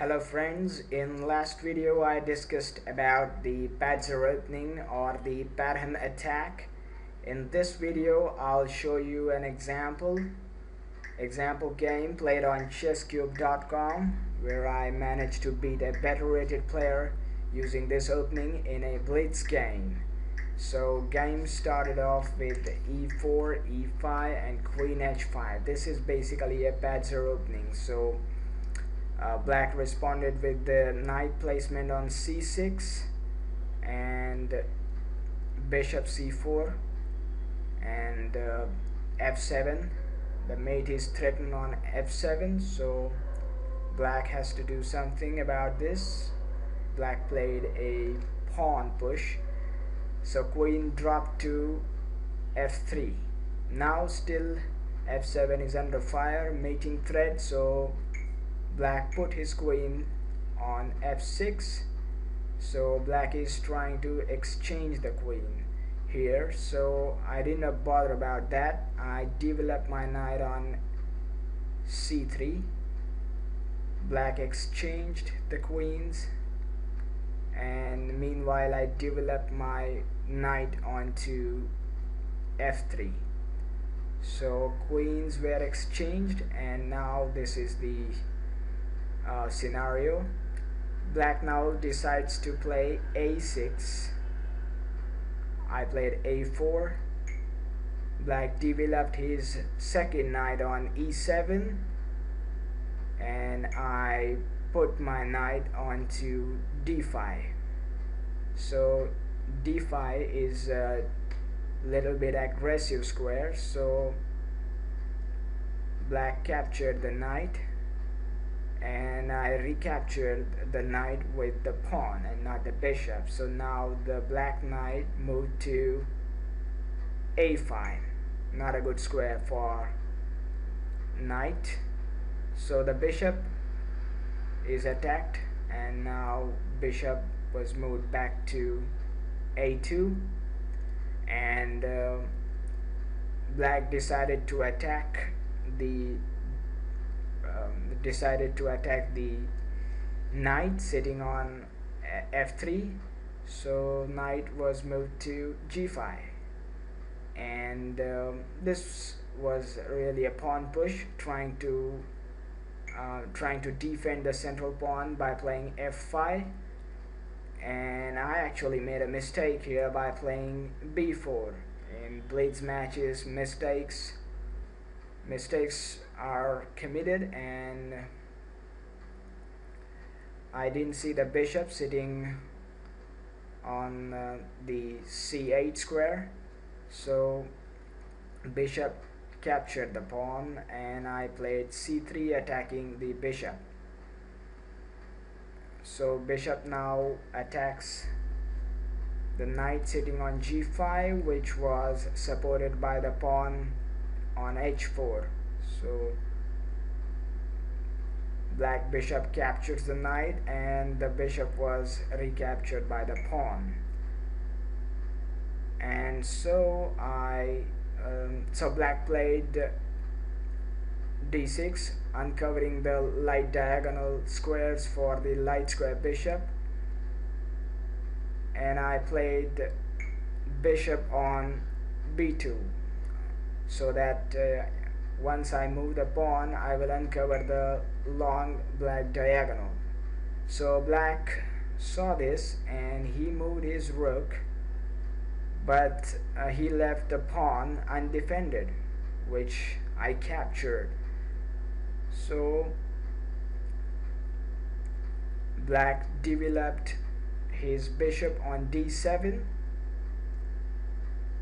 Hello friends, in last video I discussed about the Patzer Opening or the Parham Attack. In this video I'll show you an example game played on chesscube.com where I managed to beat a better rated player using this opening in a blitz game. So game started off with e4, e5 and queen h5. This is basically a Patzer opening. So black responded with the knight placement on c6 and bishop c4 and f7. The mate is threatened on f7, so black has to do something about this. Black played a pawn push, so queen dropped to f3. Now still f7 is under fire, mating threat, so black put his queen on f6. So black is trying to exchange the queen here, so I didn't bother about that. I developed my knight on c3. Black exchanged the queens, and meanwhile I developed my knight onto f3. So queens were exchanged, and now this is the scenario. Black now decides to play a6. I played a4. Black developed his second knight on e7, and I put my knight onto d5. So d5 is a little bit aggressive square, so black captured the knight, and I recaptured the knight with the pawn and not the bishop. So now the black knight moved to a5. Not a good square for knight. So the bishop is attacked, and now bishop was moved back to a2, and black decided to attack the knight sitting on f3. So knight was moved to g5, and this was really a pawn push, trying to defend the central pawn by playing f5. And I actually made a mistake here by playing b4. In blitz matches, mistakes are committed, and I didn't see the bishop sitting on the c8 square, so bishop captured the pawn, and I played c3 attacking the bishop. So bishop now attacks the knight sitting on g5, which was supported by the pawn on h4. So black bishop captures the knight, and the bishop was recaptured by the pawn. And so black played d6, uncovering the light diagonal squares for the light square bishop, and I played bishop on b2, so that once I move the pawn, I will uncover the long black diagonal. So black saw this, and he moved his rook, but he left the pawn undefended, which I captured. So black developed his bishop on d7.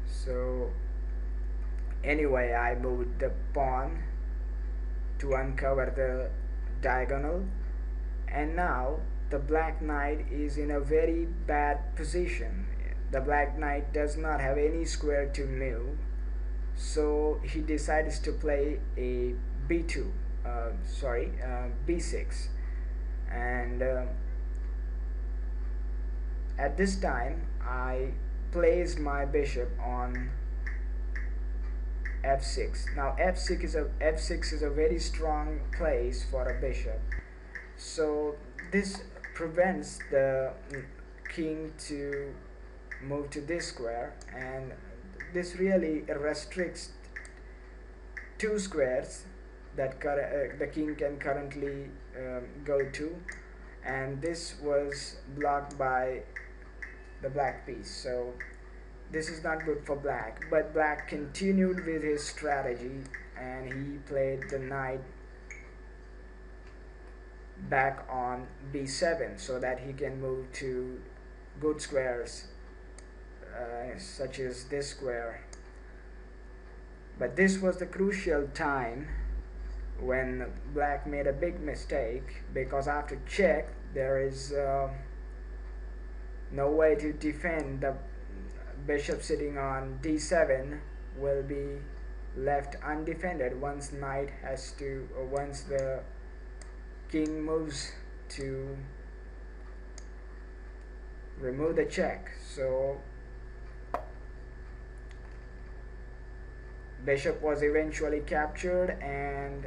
So anyway, I moved the pawn to uncover the diagonal, and now the black knight is in a very bad position. The black knight does not have any square to move, so he decides to play a b2, b6, and at this time I placed my bishop on f6. Now f6 is a very strong place for a bishop. So this prevents the king to move to this square, and this really restricts two squares that the king can currently go to, and this was blocked by the black piece. So this is not good for black, but black continued with his strategy and he played the knight back on b7 so that he can move to good squares such as this square. But this was the crucial time when black made a big mistake, because after check there is no way to defend. The bishop sitting on d7 will be left undefended once knight has to, or once the king moves to remove the check. So bishop was eventually captured and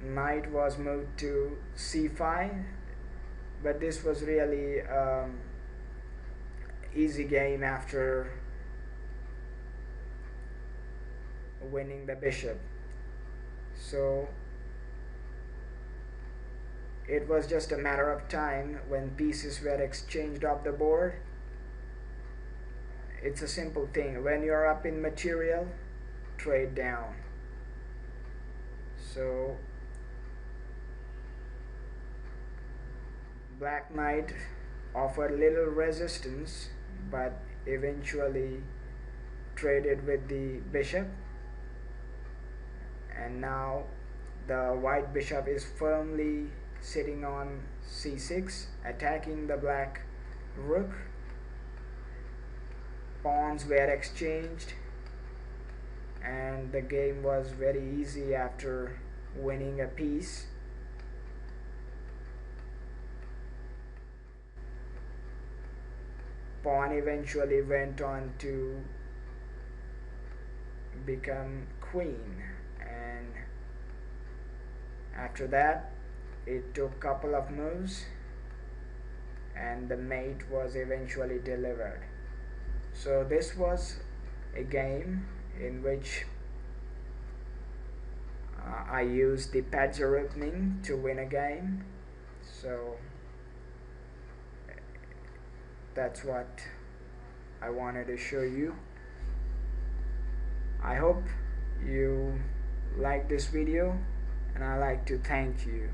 knight was moved to c5, but this was really easy game after winning the bishop. So it was just a matter of time when pieces were exchanged off the board. It's a simple thing. When you're up in material, trade down. So black knight offered little resistance, but eventually traded with the bishop, and now the white bishop is firmly sitting on c6, attacking the black rook. Pawns were exchanged and the game was very easy after winning a piece. Pawn eventually went on to become queen, and after that it took a couple of moves and the mate was eventually delivered. So this was a game in which I used the Patzer Opening to win a game. So that's what I wanted to show you. I hope you like this video, and I'd like to thank you.